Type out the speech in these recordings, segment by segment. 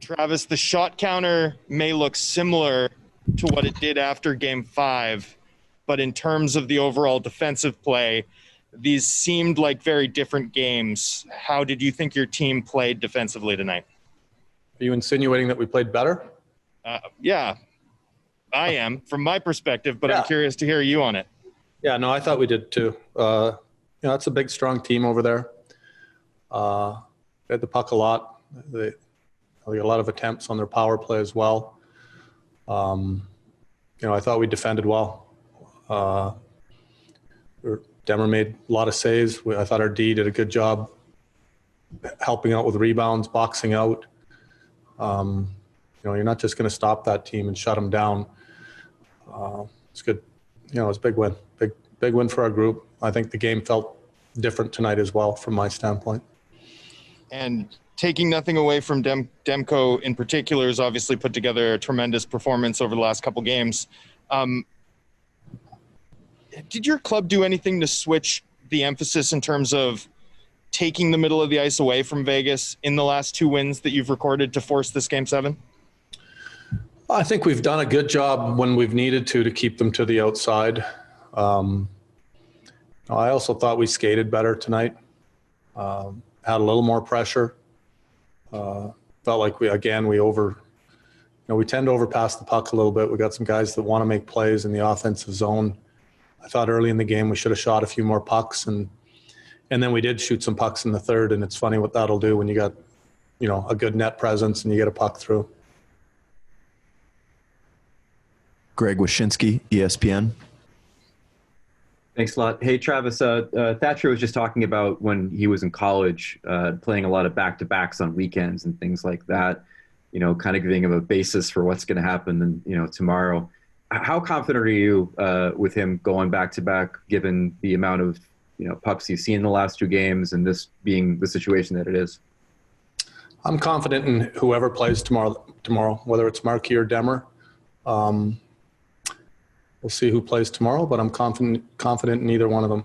Travis, the shot counter may look similar to what it did after Game 5, but in terms of the overall defensive play, these seemed like very different games. How did you think your team played defensively tonight? Are you insinuating that we played better? Yeah, I am from my perspective, but I'm curious to hear you on it. Yeah, no, I thought we did too. It's a big, strong team over there. They had the puck a lot. They got a lot of attempts on their power play as well. I thought we defended well. Demmer made a lot of saves. I thought our D did a good job helping out with rebounds, boxing out. You're not just going to stop that team and shut them down. It's good. It's a big win. Big win for our group. I think the game felt different tonight as well from my standpoint. And taking nothing away from Demko in particular, has obviously put together a tremendous performance over the last couple games. Did your club do anything to switch the emphasis in terms of taking the middle of the ice away from Vegas in the last 2 wins that you've recorded to force this Game 7? I think we've done a good job when we've needed to keep them to the outside. I also thought we skated better tonight. Had a little more pressure. Felt like we tend to overpass the puck a little bit. We got some guys that want to make plays in the offensive zone. I thought early in the game we should have shot a few more pucks, and then we did shoot some pucks in the third, and it's funny what that'll do when you got, a good net presence and you get a puck through. Greg Wyshynski, ESPN. Thanks a lot. Hey, Travis, Thatcher was just talking about when he was in college, playing a lot of back-to-backs on weekends and things like that, kind of giving him a basis for what's going to happen, tomorrow. How confident are you with him going back-to-back, given the amount of, pucks you've seen in the last 2 games and this being the situation that it is? I'm confident in whoever plays tomorrow, whether it's Markey or Demmer. We'll see who plays tomorrow, but I'm confident in either one of them.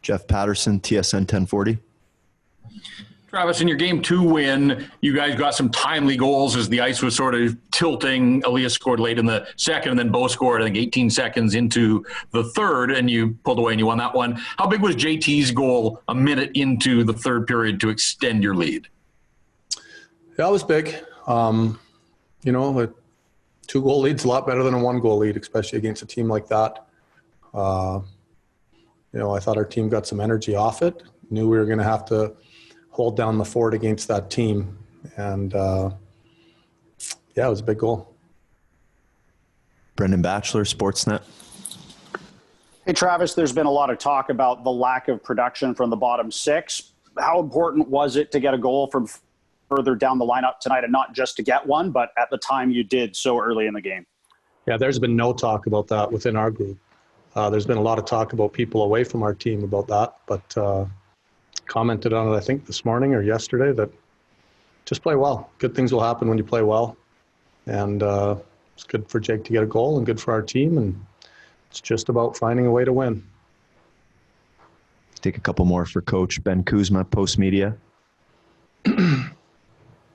Jeff Patterson, TSN 1040. Travis, in your Game 2 win, you guys got some timely goals as the ice was sort of tilting. Elias scored late in the second, and then Bo scored, I think, 18 seconds into the third, and you pulled away and you won that one. How big was JT's goal a minute into the third period to extend your lead? Yeah, it was big. A 2-goal lead's a lot better than a 1-goal lead, especially against a team like that. I thought our team got some energy off it. Knew we were going to have to hold down the fort against that team. And, it was a big goal. Brendan Batchelor, Sportsnet. Hey, Travis, there's been a lot of talk about the lack of production from the bottom 6. How important was it to get a goal from further down the lineup tonight, and not just to get one, but at the time you did so early in the game? Yeah, there's been no talk about that within our group. There's been a lot of talk about people away from our team about that, but commented on it, I think, this morning or yesterday, that just play well. Good things will happen when you play well. And it's good for Jake to get a goal and good for our team, and it's just about finding a way to win. Take a couple more for Coach Ben Kuzma, Post Media.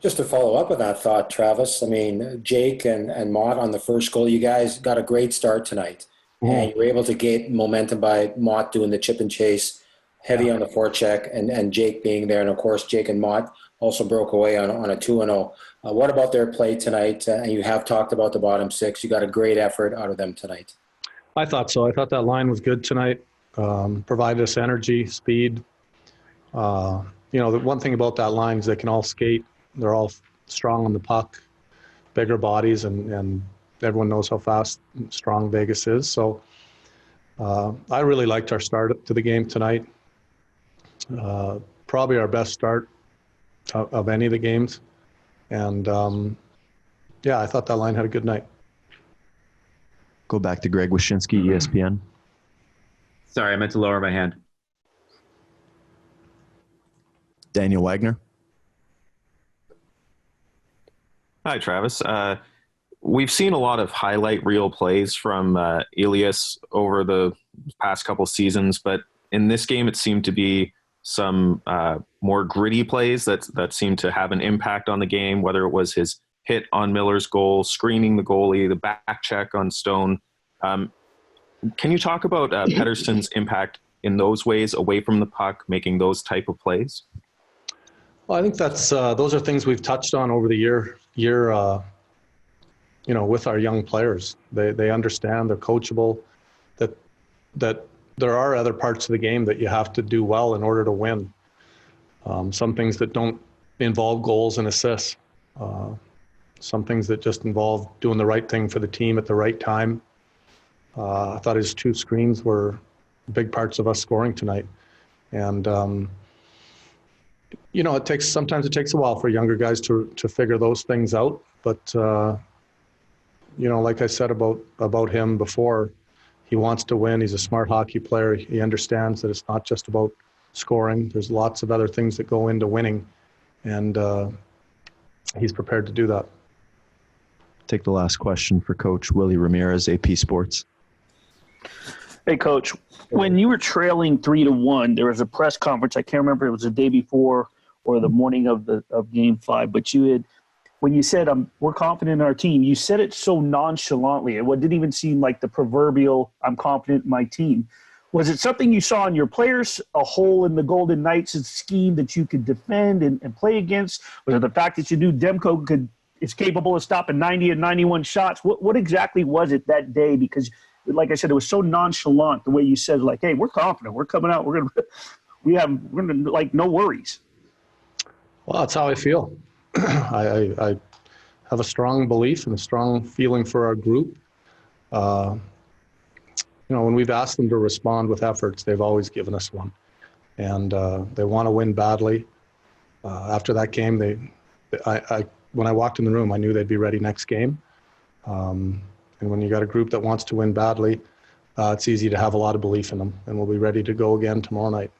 Just to follow up with that thought, Travis, I mean, Jake and Mott on the first goal, you guys got a great start tonight. And you were able to get momentum by Mott doing the chip and chase, heavy on the forecheck, and Jake being there. And, of course, Jake and Mott also broke away on a 2-0. What about their play tonight? And you have talked about the bottom 6. You got a great effort out of them tonight. I thought so. I thought that line was good tonight. Provided us energy, speed. The one thing about that line is they can all skate. They're all strong on the puck, bigger bodies, and everyone knows how fast and strong Vegas is. So I really liked our start to the game tonight. Probably our best start of any of the games. And, I thought that line had a good night. Go back to Greg Wyshynski, ESPN. Sorry, I meant to lower my hand. Daniel Wagner. Hi, Travis. We've seen a lot of highlight reel plays from Elias over the past couple seasons, but in this game it seemed to be some more gritty plays that seemed to have an impact on the game, whether it was his hit on Miller's goal, screening the goalie, the back check on Stone. Can you talk about Pettersson's impact in those ways away from the puck, making those type of plays? Well, I think that's those are things we've touched on over the year with our young players. They understand, they're coachable, that there are other parts of the game that you have to do well in order to win. Some things that don't involve goals and assists. Some things that just involve doing the right thing for the team at the right time. I thought his 2 screens were big parts of us scoring tonight. And, sometimes it takes a while for younger guys to figure those things out. But, like I said about him before, he wants to win. He's a smart hockey player. He understands that it's not just about scoring. There's lots of other things that go into winning. And he's prepared to do that. Take the last question for Coach Willie Ramirez, AP Sports. Hey, Coach, when you were trailing 3-1, there was a press conference. I can't remember if it was the day before or the morning of Game 5, but when you said, we're confident in our team, you said it so nonchalantly. It didn't even seem like the proverbial, I'm confident in my team. Was it something you saw in your players, a hole in the Golden Knights' scheme that you could defend and play against? Was it the fact that you knew Demko is capable of stopping 90 and 91 shots? What exactly was it that day? Because, like I said, it was so nonchalant the way you said, like, hey, we're confident. We're coming out. We're gonna like, no worries. Well, that's how I feel. I have a strong belief and a strong feeling for our group. When we've asked them to respond with efforts, they've always given us one. And they want to win badly. After that game, when I walked in the room, I knew they'd be ready next game. And when you got a group that wants to win badly, it's easy to have a lot of belief in them. And we'll be ready to go again tomorrow night.